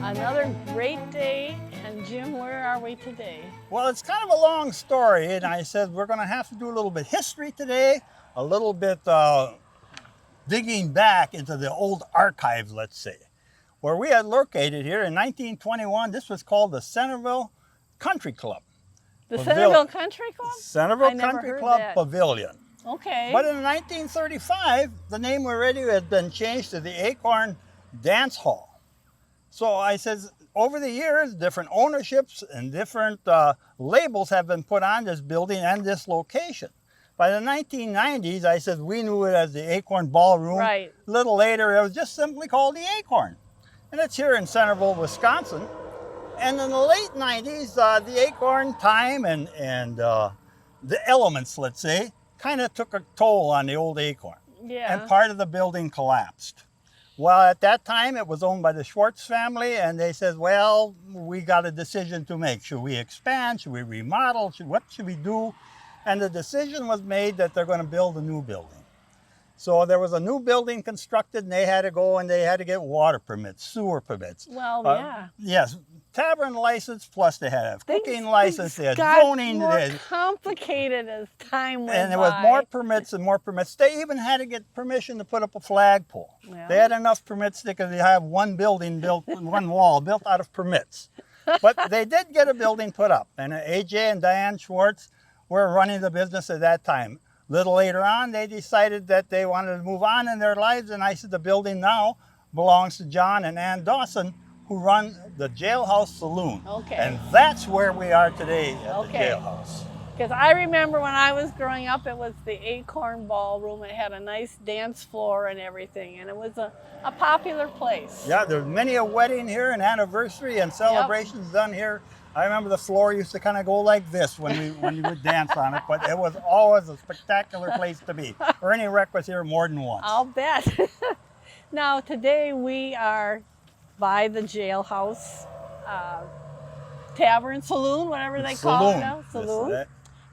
Another great day. And Jim, where are we today? Well, it's kind of a long story, and I said we're going to have to do a little bit history today, a little bit digging back into the old archives, let's say, where we had located here in 1921. This was called the Centerville Country Club. The Centerville Country Club? Centerville Country Club Pavilion. Okay. But in 1935, the name already had been changed to the Acorn Dance Hall. So I said, over the years, different ownerships and different labels have been put on this building and this location. By the 1990s, I said we knew it as the Acorn Ballroom. Right. A little later, it was just simply called the Acorn. And it's here in Centerville, Wisconsin. And in the late 90s, the Acorn time and the elements, let's say, kind of took a toll on the old Acorn. Yeah. And part of the building collapsed. Well, at that time, it was owned by the Schwartz family, and they said, well, we got a decision to make. Should we expand? Should we remodel? What should we do? And the decision was made that they're going to build a new building. So there was a new building constructed, and they had to go and they had to get water permits, sewer permits. Well, yeah. Yes, tavern license, plus they had a cooking license, they had got zoning. More complicated as time went by. And there was more permits and more permits. They even had to get permission to put up a flagpole. Yeah. They had enough permits because they have one building built, one wall built out of permits. But they did get a building put up, and AJ and Diane Schwartz were running the business at that time. Little later on, they decided that they wanted to move on in their lives, and I said the building now belongs to John and Ann Dawson, who run the Jailhouse Saloon. Okay. And that's where we are today at the Jailhouse. Because I remember when I was growing up, it was the Acorn Ballroom. It had a nice dance floor and everything, and it was a popular place. Yeah, there's many a wedding here and anniversary and celebrations done here. I remember the floor used to kind of go like this when you would dance on it, but it was always a spectacular place to be. Ernie Reck was here more than once. I'll bet. Now, today we are by the Jailhouse Tavern, Saloon, whatever they call it now. Saloon.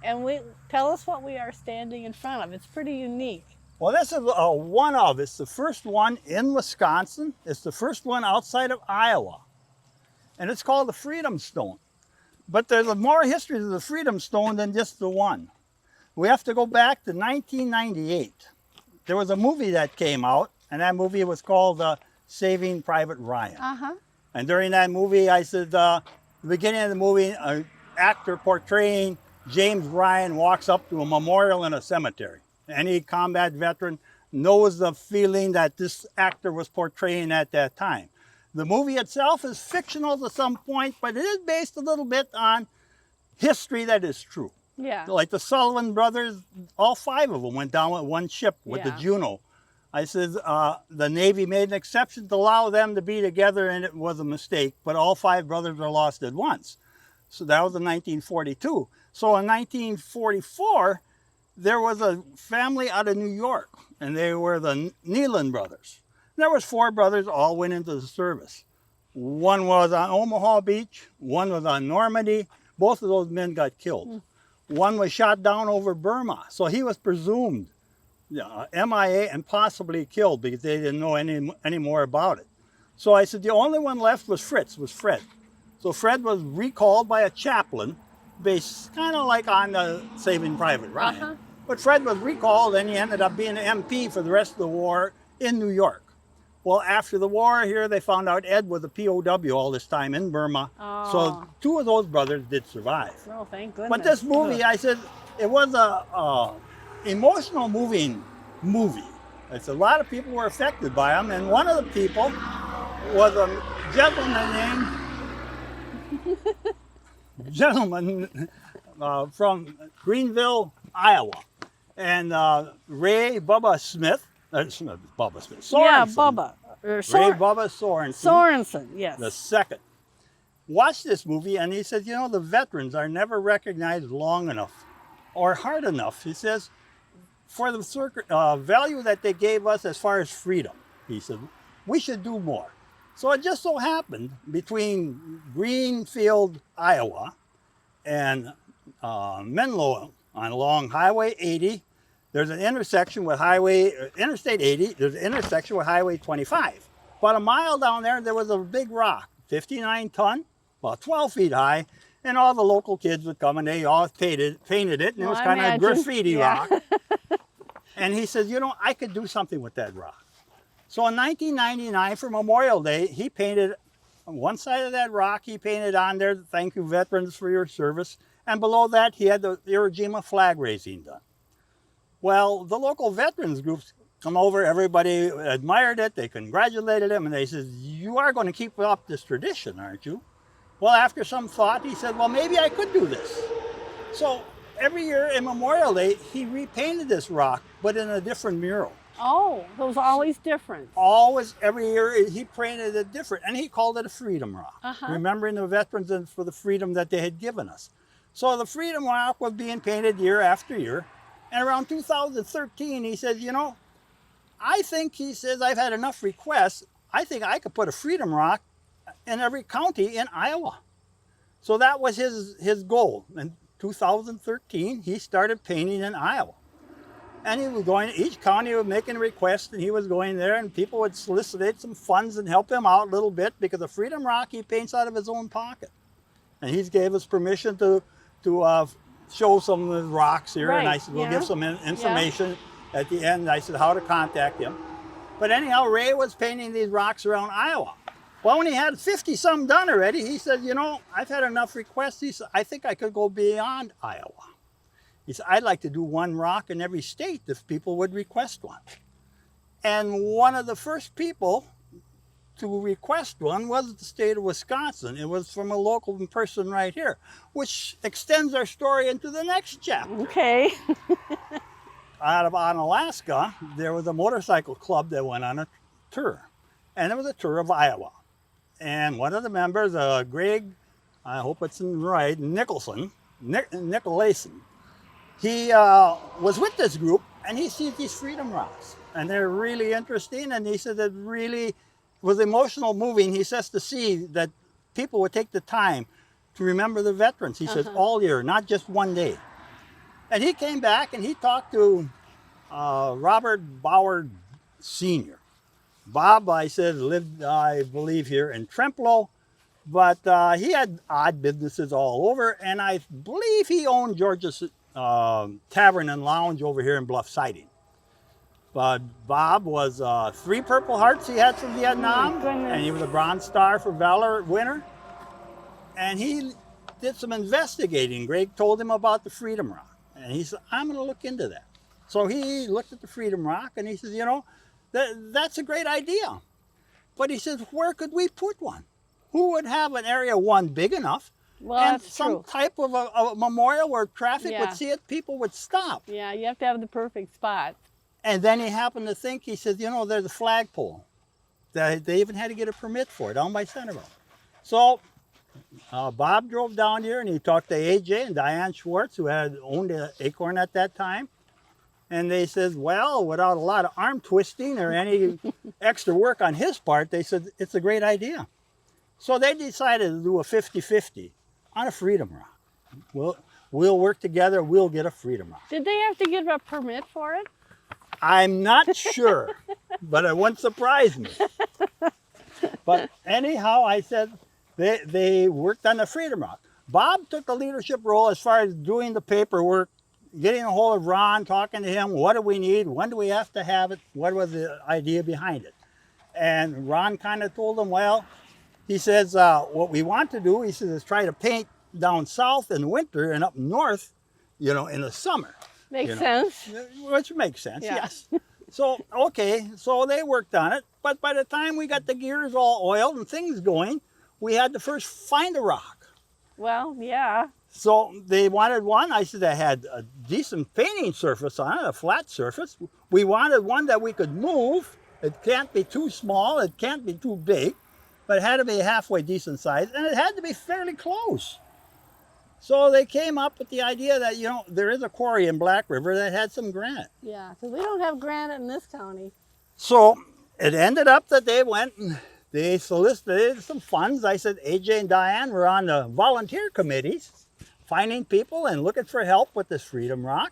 And tell us what we are standing in front of. It's pretty unique. Well, this is one of. It's the first one in Wisconsin. It's the first one outside of Iowa. And it's called the Freedom Stone. But there's more history to the Freedom Stone than just the one. We have to go back to 1998. There was a movie that came out, and that movie was called Saving Private Ryan. And during that movie, I said, the beginning of the movie, an actor portraying James Ryan walks up to a memorial in a cemetery. Any combat veteran knows the feeling that this actor was portraying at that time. The movie itself is fictional to some point, but it is based a little bit on history that is true. Yeah. Like the Sullivan brothers, all five of them went down with one ship with the Juno. I said the Navy made an exception to allow them to be together, and it was a mistake, but all five brothers were lost at once. So that was in 1942. So in 1944, there was a family out of New York, and they were the Nealon brothers. There was four brothers, all went into the service. One was on Omaha Beach, one was on Normandy. Both of those men got killed. One was shot down over Burma, so he was presumed MIA and possibly killed because they didn't know any more about it. So I said the only one left was Fred. So Fred was recalled by a chaplain, based kind of like on the Saving Private Ryan. But Fred was recalled, and he ended up being an MP for the rest of the war in New York. Well, after the war here, they found out Ed was a POW all this time in Burma. So two of those brothers did survive. Oh, thank goodness. But this movie, I said, it was a emotional moving movie. It's a lot of people were affected by them, and one of the people was a gentleman from Greenville, Iowa, and Ray Bubba Smith. Sorensen. Yeah, Bubba. Ray Bubba Sorensen. Sorensen, yes. The second. Watched this movie, and he said, you know, the veterans are never recognized long enough or hard enough. He says, for the value that they gave us as far as freedom, he said, we should do more. So it just so happened between Greenfield, Iowa, and Menlo along Highway 80, there's an intersection with Interstate 80, there's an intersection with Highway 25. About a mile down there, there was a big rock, 59 ton, about 12 feet high, and all the local kids would come and they all painted it, and it was I kind of imagine. graffiti Yeah. rock. And he says, you know, I could do something with that rock. So in 1999, for Memorial Day, he painted on one side of that rock, he painted on there, thank you veterans for your service. And below that, he had the Iwo Jima flag raising done. Well, the local veterans groups come over, everybody admired it, they congratulated him, and they said, you are going to keep up this tradition, aren't you? Well, after some thought, he said, well, maybe I could do this. So every year in Memorial Day, he repainted this rock, but in a different mural. Oh, it was always different. Always, every year, he painted it different, and he called it a Freedom Rock, Uh-huh. remembering the veterans and for the freedom that they had given us. So the Freedom Rock was being painted year after year, and around 2013, he said, you know, I think, he says, I've had enough requests, I think I could put a Freedom Rock in every county in Iowa. So that was his goal. In 2013, he started painting in Iowa. And he was going, each county was making a request, and he was going there, and people would solicit some funds and help him out a little bit, because the Freedom Rock he paints out of his own pocket. And he gave us permission to show some of the rocks here, Right, and I said, we'll yeah. give some information at the end. I said how to contact him. But anyhow, Ray was painting these rocks around Iowa. Well, when he had 50-some done already, he said, you know, I've had enough requests. He said, I think I could go beyond Iowa. He said, I'd like to do one rock in every state if people would request one. And one of the first people to request one was the state of Wisconsin. It was from a local person right here, which extends our story into the next chapter. Okay. Out on Alaska, there was a motorcycle club that went on a tour, and it was a tour of Iowa. And one of the members, Greg, I hope it's right, Nicolason, he was with this group, and he sees these Freedom Rocks, and they're really interesting, and he said it really was emotional moving. He says to see that people would take the time to remember the veterans, he says, all year, not just one day. And he came back and he talked to Robert Bauer Sr. Bob, I said, lived, I believe, here in Trempealeau, but he had odd businesses all over, and I believe he owned George's Tavern and Lounge over here in Bluff Siding. But Bob was 3 Purple Hearts he had from Vietnam, and he was a Bronze Star for Valor winner. And he did some investigating. Greg told him about the Freedom Rock, and he said, I'm going to look into that. So he looked at the Freedom Rock, and he says, you know, that's a great idea. But he says, where could we put one? Who would have an area, one, big enough, Well, and that's some true. type of a memorial where traffic Yeah. would see it, people would stop. Yeah, you have to have the perfect spot. And then he happened to think, he said, you know, there's a flagpole. They even had to get a permit for it down by Centerville. So Bob drove down here and he talked to AJ and Diane Schwartz, who had owned Acorn at that time. And they said, well, without a lot of arm twisting or any extra work on his part, they said, it's a great idea. So they decided to do a 50-50 on a Freedom Rock. We'll work together, we'll get a Freedom Rock. Did they have to get a permit for it? I'm not sure, but it wouldn't surprise me. But anyhow, I said they worked on the Freedom Rock. Bob took the leadership role as far as doing the paperwork, getting a hold of Ron, talking to him, what do we need, when do we have to have it, what was the idea behind it. And Ron kind of told him, well, he says, what we want to do, he says, is try to paint down south in winter and up north, you know, in the summer. Makes sense. Which makes sense, Yeah. yes. So, okay, so they worked on it, but by the time we got the gears all oiled and things going, we had to first find a rock. Well, yeah. So they wanted one, I said, that had a decent painting surface on it, a flat surface. We wanted one that we could move. It can't be too small, it can't be too big, but it had to be halfway decent size, and it had to be fairly close. So they came up with the idea that, you know, there is a quarry in Black River that had some granite. Yeah, because we don't have granite in this county. So it ended up that they went and they solicited some funds. I said AJ and Diane were on the volunteer committees, finding people and looking for help with this Freedom Rock.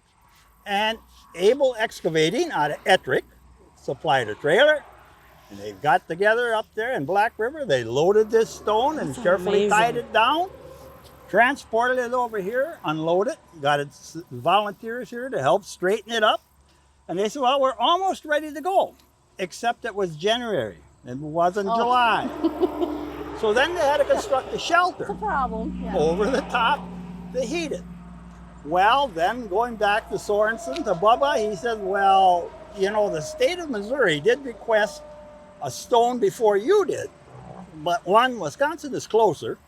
And Able Excavating out of Ettrick supplied a trailer. And they got together up there in Black River. They loaded this stone and That's carefully tied amazing. it down, transported it over here, unloaded, got its volunteers here to help straighten it up. And they said, well, we're almost ready to go, except it was January. It wasn't Oh. July. So then they had to construct a It's shelter a problem. Yeah. over the top to heat it. Well, then going back to Sorensen, to Bubba, he said, well, you know, the state of Missouri did request a stone before you did. But one, Wisconsin is closer.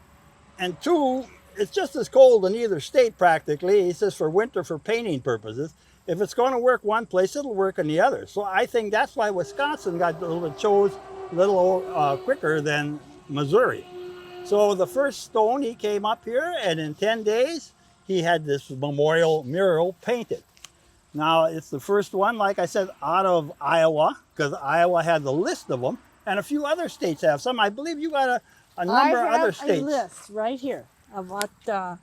And two, it's just as cold in either state practically. He says for winter, for painting purposes. If it's going to work one place, it'll work in the other. So I think that's why Wisconsin got chose a little quicker than Missouri. So the first stone, he came up here, and in 10 days, he had this memorial mural painted. Now, it's the first one, like I said, out of Iowa, because Iowa had the list of them, and a few other states have some. I believe you got a number of other states. I have a list right here of what, a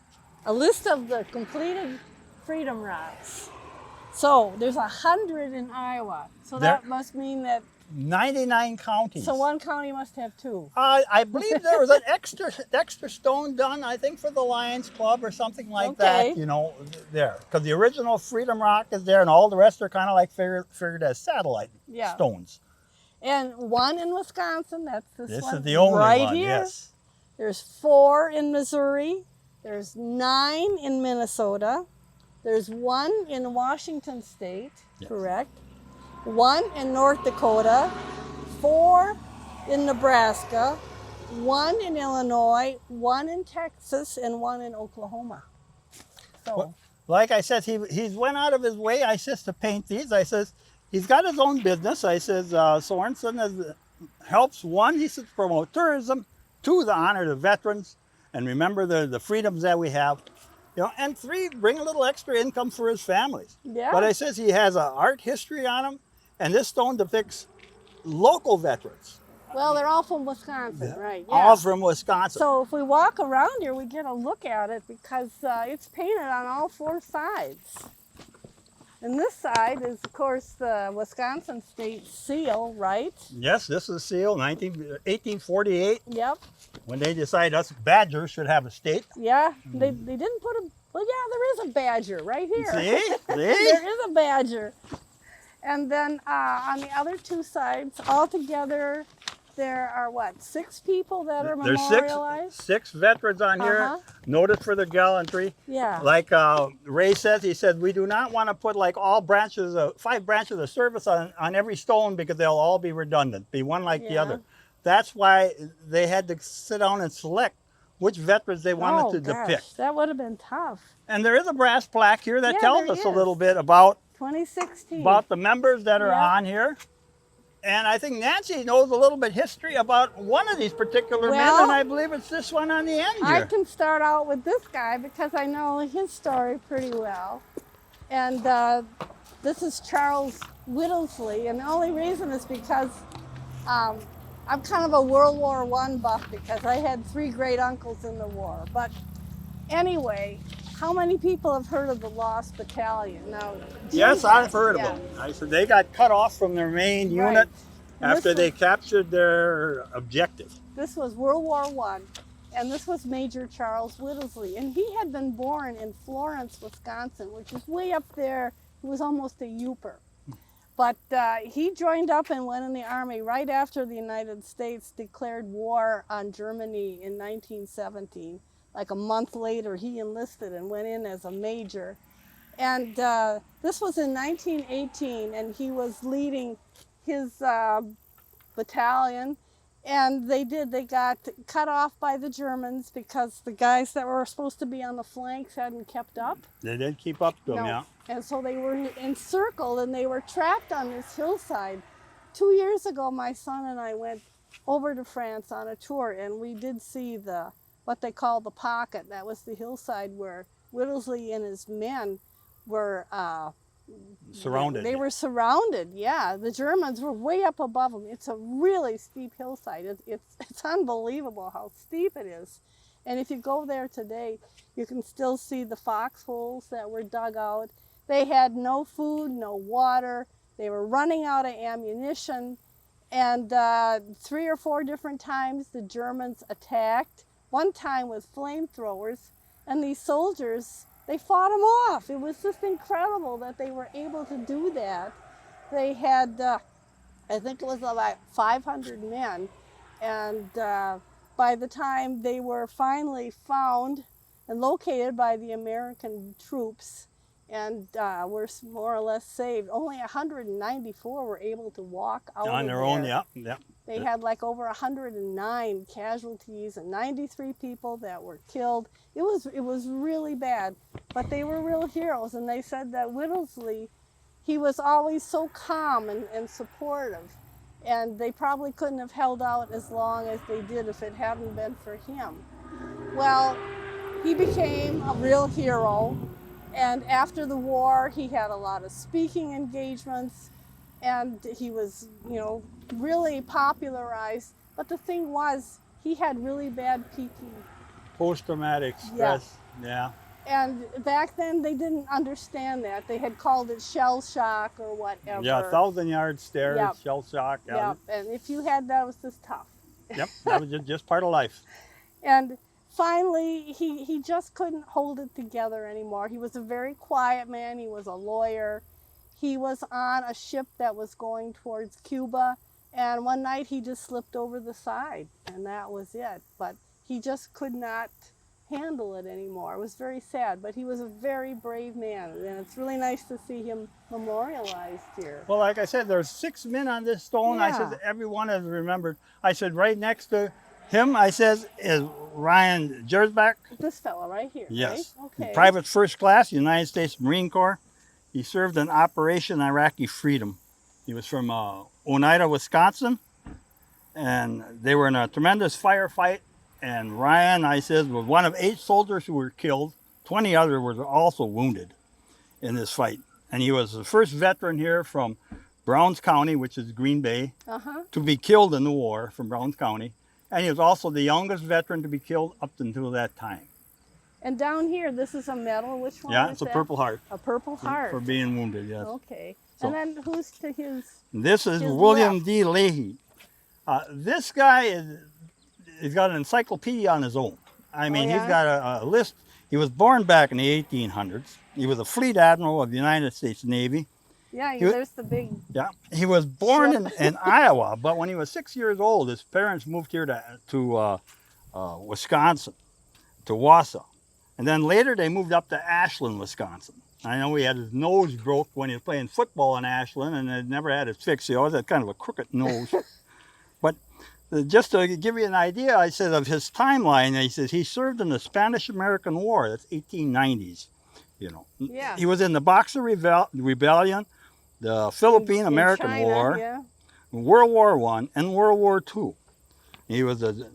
list of the completed Freedom Rocks. So there's 100 in Iowa. So that must mean that 99 counties. So one county must have two. I believe there was an extra stone done, I think, for the Lions Club or something like that, you know, there. Because the original Freedom Rock is there, and all the rest are kind of like figured as satellite stones. And one in Wisconsin, that's this one. This is the only right one, here. yes. There's 4 in Missouri. There's 9 in Minnesota. There's 1 in Washington State, correct? 1 in North Dakota, 4 in Nebraska, 1 in Illinois, 1 in Texas, and 1 in Oklahoma. So, well, like I said, he's went out of his way, I says, to paint these. I says, he's got his own business. I says, Sorensen helps, 1, he says, promote tourism, 2, to honor the veterans, and remember the freedoms that we have. You know, and 3, bring a little extra income for his families. yeah. But I says he has an art history on him, and this stone depicts local veterans. Well, they're all from Wisconsin, right? Yeah. All from Wisconsin. So if we walk around here, we get a look at it because it's painted on all 4 sides. And this side is, of course, the Wisconsin state seal, right? Yes, this is sealed 1848. Yep. When they decided us Badgers should have a state. Yeah, they didn't put a, well, yeah, there is a badger right here. See? There is a badger. And then on the other 2 sides, altogether, there are what, 6 people that are memorialized? There's 6 veterans on here, noted for their gallantry. Yeah. Like Ray says, he said, we do not want to put like all branches, 5 branches of service on every stone because they'll all be redundant, be one like the other. That's why they had to sit down and select which veterans they wanted to depict. That would have been tough. And there is a brass plaque here that tells us a little bit about 2016. About the members that are on here. And I think Nancy knows a little bit history about one of these particular men, and I believe it's this one on the end here. I can start out with this guy because I know his story pretty well. And this is Charles Whittlesley, and the only reason is because I'm kind of a World War I buff because I had 3 great uncles in the war. But anyway, how many people have heard of the Lost Battalion? Now, yes, I've heard of them. I said they got cut off from their main unit after they captured their objective. This was World War I, and this was Major Charles Whittlesley. And he had been born in Florence, Wisconsin, which is way up there. He was almost a Yooper. But he joined up and went in the Army right after the United States declared war on Germany in 1917. Like a month later, he enlisted and went in as a major. And this was in 1918, and he was leading his battalion. And they got cut off by the Germans because the guys that were supposed to be on the flanks hadn't kept up. They didn't keep up to them, yeah. And so they were encircled and they were trapped on this hillside. 2 years ago, my son and I went over to France on a tour, and we did see what they call the pocket. That was the hillside where Whittlesley and his men were surrounded. They were surrounded, yeah. The Germans were way up above them. It's a really steep hillside. It's unbelievable how steep it is. And if you go there today, you can still see the foxholes that were dug out. They had no food, no water. They were running out of ammunition. And 3 or 4 different times the Germans attacked, one time with flamethrowers, and these soldiers, they fought them off. It was just incredible that they were able to do that. They had, I think it was about 500 men, and by the time they were finally found and located by the American troops and were more or less saved, only 194 were able to walk out On of their there. own, yeah. They had like over 109 casualties and 93 people that were killed. It was really bad, but they were real heroes. And they said that Whittlesey, he was always so calm and supportive, and they probably couldn't have held out as long as they did if it hadn't been for him. Well, he became a real hero, and after the war, he had a lot of speaking engagements, and he was, you know, really popularized. But the thing was, he had really bad PT. Post-traumatic stress, yeah. And back then, they didn't understand that. They had called it shell shock or whatever. Yeah, 1,000-yard stairs, Yep. shell shock. Yep, and if you had that, it was just tough. Yep, that was just part of life. And finally, he just couldn't hold it together anymore. He was a very quiet man. He was a lawyer. He was on a ship that was going towards Cuba, and one night he just slipped over the side, and that was it. But he just could not handle it anymore. It was very sad, but he was a very brave man, and it's really nice to see him memorialized here. Well, like I said, there's 6 men on this stone. I Yeah. said everyone is remembered. I said right next to him, I says, is Ryan Gersbach. This fella right here, Yes. right? Okay. Private First Class, United States Marine Corps. He served in Operation Iraqi Freedom. He was from Oneida, Wisconsin, and they were in a tremendous firefight. And Ryan, I says, was one of 8 soldiers who were killed. 20 others were also wounded in this fight. And he was the first veteran here from Browns County, which is Green Bay, to be killed in the war from Browns County. And he was also the youngest veteran to be killed up until that time. And down here, this is a medal. Which one Yeah, is it's a that? Purple Heart. A Purple Heart. For being wounded, yes. Okay. So- And then who's to his? This is His William left. D. Leahy. This guy he's got an encyclopedia on his own. I mean, yeah? he's got a list. He was born back in the 1800s. He was a fleet admiral of the United States Navy. Yeah, He- there's the big. Yeah, he was born Ship. in Iowa, but when he was 6 years old, his parents moved here to Wisconsin, to Wausau. And then later they moved up to Ashland, Wisconsin. I know he had his nose broke when he was playing football in Ashland, and had never had it fixed. He always had kind of a crooked nose. But just to give you an idea, I said of his timeline, he says he served in the Spanish-American War. That's 1890s. You know, Yeah. he was in the Boxer Rebellion, the Philippine-American China, War, Yeah. World War I, and World War II. He was the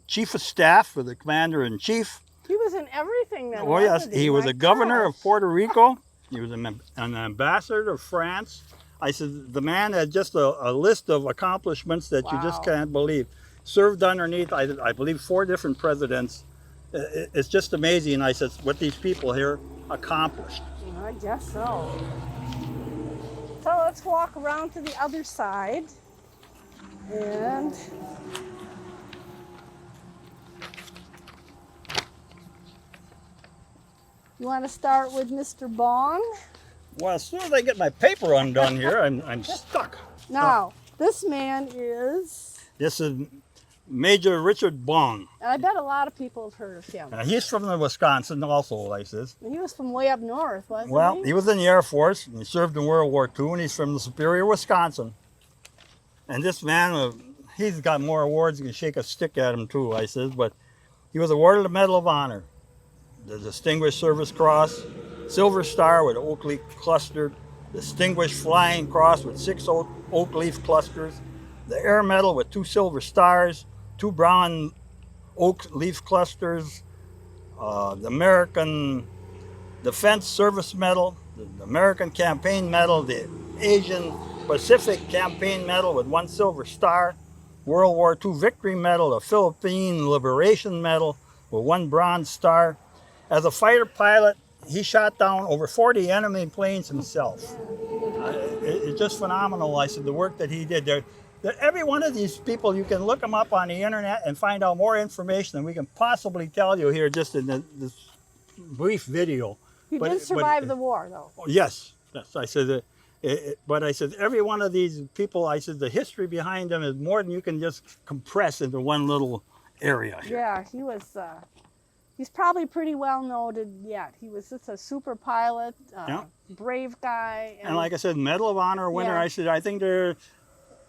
chief of staff for the commander-in-chief. He was in everything then. Oh yes, wasn't he was My a governor of gosh. Puerto Rico. He was an ambassador to France. I said the man had just a list of accomplishments that you just Wow. can't believe. Served underneath, I believe, 4 different presidents. It's just amazing. I said what these people here accomplished. I guess so. So let's walk around to the other side. And you want to start with Mr. Bong? Well, as soon as I get my paper undone here, I'm stuck. Now, this man is, This is Major Richard Bong. and I bet a lot of people have heard of him. He's from Wisconsin also, I says. He was from way up north, wasn't Well, he? he was in the Air Force, and he served in World War II, and he's from Superior, Wisconsin. And this man, he's got more awards, you can shake a stick at him too, I says, but he was awarded the Medal of Honor, the Distinguished Service Cross, Silver Star with oak leaf cluster, Distinguished Flying Cross with 6 oak leaf clusters, the Air Medal with 2 silver stars, 2 brown oak leaf clusters, the American Defense Service Medal, the American Campaign Medal, the Asian Pacific Campaign Medal with 1 silver star, World War II Victory Medal, the Philippine Liberation Medal with 1 bronze star. As a fighter pilot, he shot down over 40 enemy planes himself. It's just phenomenal. I said the work that he did there. that every one of these people, you can look them up on the internet and find out more information than we can possibly tell you here just in this brief video. He did survive the war, though. Yes, yes. I said, but I said every one of these people, I said the history behind them is more than you can just compress into one little area here. Yeah, he was. He's probably pretty well noted yet. He was just a super pilot, brave guy. And like I said, Medal of Honor winner. Yeah. I said I think there are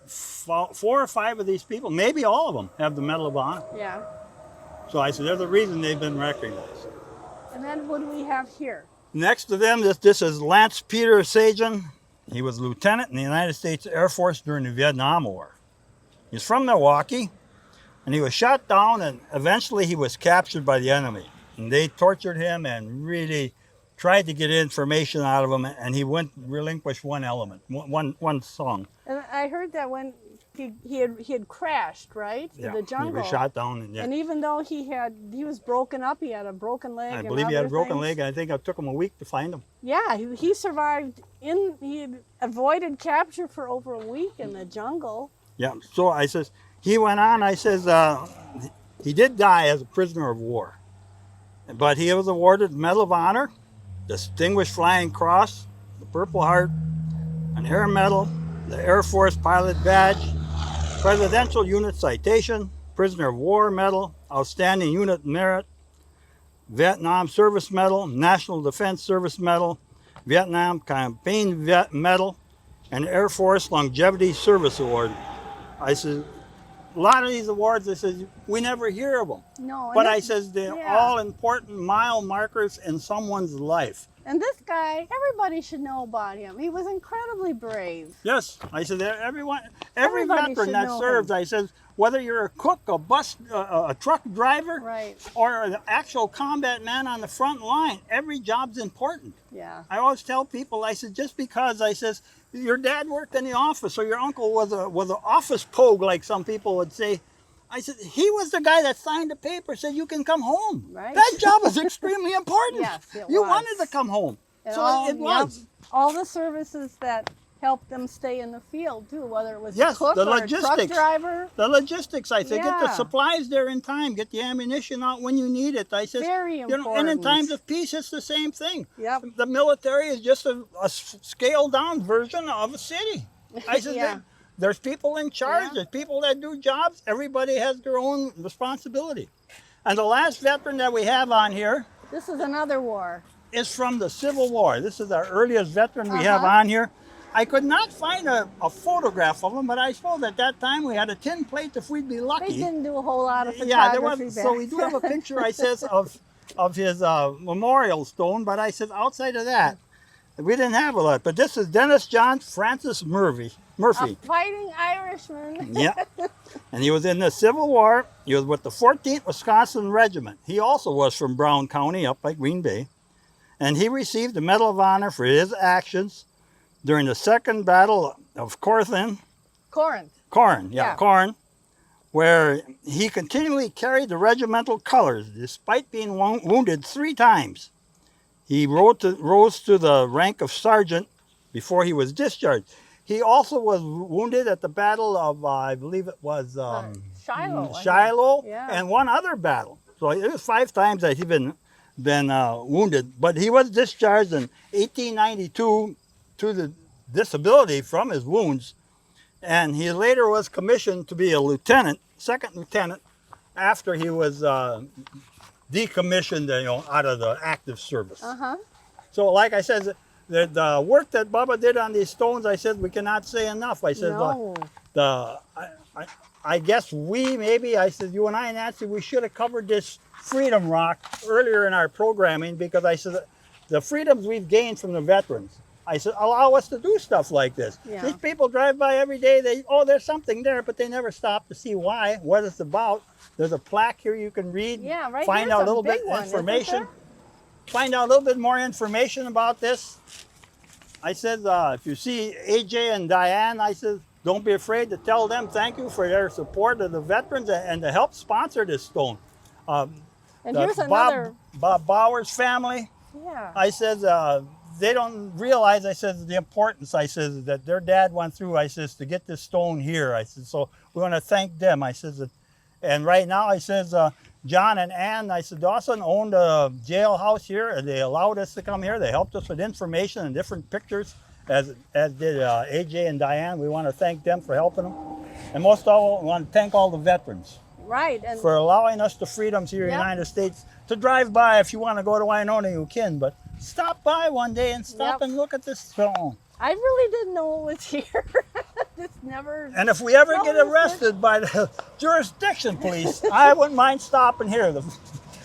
4 or 5 of these people, maybe all of them, have the Medal of Honor. Yeah. So I said they're the reason they've been recognized. And then what do we have here? Next to them, this is Lance Peter Sagen. He was lieutenant in the United States Air Force during the Vietnam War. He's from Milwaukee, and he was shot down, and eventually he was captured by the enemy. And they tortured him and really tried to get information out of him, and he relinquished one element, one song. And I heard that when he had crashed, right? Yeah, In the jungle. he was shot down. And even though he was broken up, he had a broken leg. I and believe he had a other broken things. leg. I think it took him a week to find him. Yeah, he survived. He had avoided capture for over a week in the jungle. Yeah, so I says, he went on, I says, he did die as a prisoner of war. But he was awarded the Medal of Honor, Distinguished Flying Cross, the Purple Heart, an Air Medal, the Air Force Pilot Badge, Presidential Unit Citation, Prisoner of War Medal, Outstanding Unit Merit, Vietnam Service Medal, National Defense Service Medal, Vietnam Campaign Medal, and Air Force Longevity Service Award. I said, a lot of these awards, I said, we never hear of them. No. But I says they're all important mile markers in someone's life. And this guy, everybody should know about him. He was incredibly brave. Yes, I said every Everybody veteran should that know serves, him. I said, whether you're a cook, a bus, a truck driver, Right. or an actual combat man on the front line, every job's important. Yeah. I always tell people, I said, just because I says your dad worked in the office or your uncle was an office pogue, like some people would say, I said, he was the guy that signed the paper, said you can come home. Right. That job was extremely important. Yes, it you was. wanted to come home. And So it was. Yep, all the services that helped them stay in the field too, whether it was Yes, a cook the or a truck logistics. driver. The logistics, I said, get the Yeah. supplies there in time, get the ammunition out when you need it. I said, Very and in important. times of peace, it's the same thing. Yep. The military is just a scaled down version of a city. I said, Yeah. there's people in charge, Yeah. there's people that do jobs, everybody has their own responsibility. And the last veteran that we have on here This is another war. is from the Civil War. This is our earliest veteran we have on here. I could not find a photograph of him, but I suppose at that time we had a tin plate if we'd be lucky. They didn't do a whole lot of photography Yeah, there was. back So we do have a picture, I says, of his memorial stone, but I said outside of that, we didn't have a lot. But this is Dennis John Francis Murphy. A fighting Irishman. Yeah, and he was in the Civil War. He was with the 14th Wisconsin Regiment. He also was from Brown County, up by Green Bay, and he received the Medal of Honor for his actions during the Second Battle of Corinth, where he continually carried the regimental colors despite being wounded 3 times. He rose to the rank of sergeant before he was discharged. He also was wounded at the Battle of, I believe it was Shiloh. I think. Shiloh, Yeah. and one other battle. So it was 5 times that he'd been wounded. But he was discharged in 1892 to the disability from his wounds, and he later was commissioned to be a lieutenant, 2nd lieutenant, after he was decommissioned, out of the active service. So, like I said, the work that Bubba did on these stones, I said we cannot say enough. I said No. I guess I said you and I, Nancy, we should have covered this Freedom Rock earlier in our programming, because I said the freedoms we've gained from the veterans, I said, allow us to do stuff like this. Yeah. These people drive by every day, there's something there, but they never stop to see why, what it's about. There's a plaque here you can read, Yeah, right find here's out a a little bit big one, isn't information. there? Find out a little bit more information about this. I said, if you see AJ and Diane, I said, don't be afraid to tell them thank you for their support of the veterans and to help sponsor this stone. And here's another. Bob Bauer's family. Yeah. I said, they don't realize, I said, the importance, I said, that their dad went through, I says, to get this stone here. I said, so we want to thank them. I says, and right now, I says, John and Ann, I said, Dawson owned a jailhouse here, and they allowed us to come here. They helped us with information and different pictures, as did AJ and Diane. We want to thank them for helping them. And most of all, we want to thank all the veterans. Right. And for allowing us the freedoms here in the United States to drive by. If you want to go to Winona, you can, but stop by one day and stop and look at this stone. I really didn't know it was here. It's never. And if we ever get arrested by the jurisdiction police, I wouldn't mind stopping here.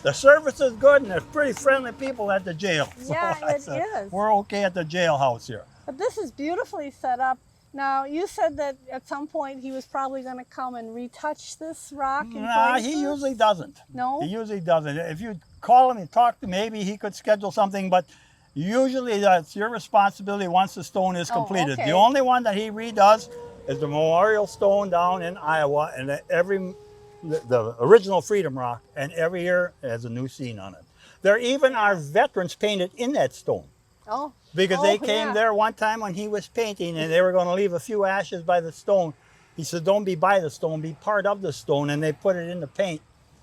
The service is good, and there's pretty friendly people at the jail. So Yeah, it is. We're okay at the jailhouse here. But this is beautifully set up. Now, you said that at some point he was probably going to come and retouch this rock in places? He usually doesn't. No? He usually doesn't. If you call him and talk to him, maybe he could schedule something, but usually that's your responsibility once the stone is completed. Okay. The only one that he redoes is the memorial stone down in Iowa, and the original Freedom Rock, and every year has a new scene on it. There even are veterans painted in that stone. Oh. Because they came there one time when he was painting, and they were going to leave a few ashes by the stone. He said, don't be by the stone, be part of the stone. And they put it in the paint,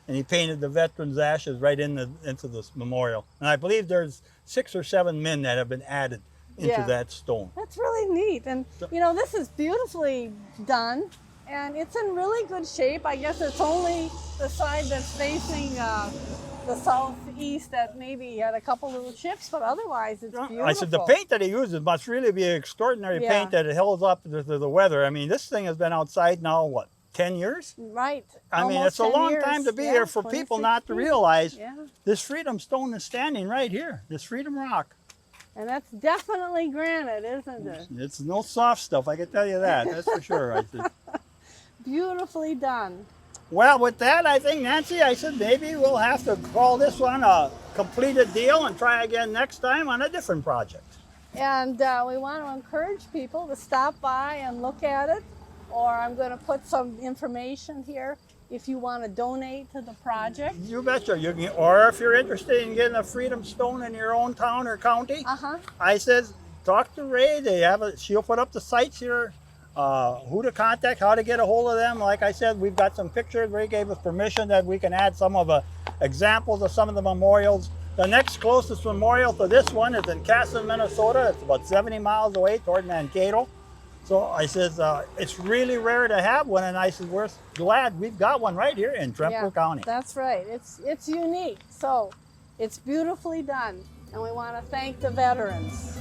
and he painted the veterans' ashes right into this memorial. And I believe there's 6 or 7 men that have been added into that stone. That's really neat. And, you know, this is beautifully done, and it's in really good shape. I guess it's only the side that's facing the southeast that maybe had a couple little chips, but otherwise it's beautiful. I said the paint that he uses must really be extraordinary paint that it holds up to the weather. I mean, this thing has been outside now, what, 10 years? Right. I mean, it's a long time to be here for people not to realize this Freedom Stone is standing right here, this Freedom Rock. And that's definitely granite, isn't it? It's no soft stuff, I can tell you that, that's for sure. I said. Beautifully done. Well, with that, I think, Nancy, I said maybe we'll have to call this one a completed deal and try again next time on a different project. And we want to encourage people to stop by and look at it, or I'm going to put some information here if you want to donate to the project. You betcha. You can, or if you're interested in getting a Freedom Stone in your own town or county, I says talk to Ray. She'll put up the sites here. Who to contact, how to get a hold of them. Like I said, we've got some pictures. Ray gave us permission that we can add some of the examples of some of the memorials. The next closest memorial to this one is in Casson, Minnesota. It's about 70 miles away toward Mankato. So I says, it's really rare to have one, and I said, we're glad we've got one right here in Trempealeau County. That's right. It's unique. So it's beautifully done, and we want to thank the veterans.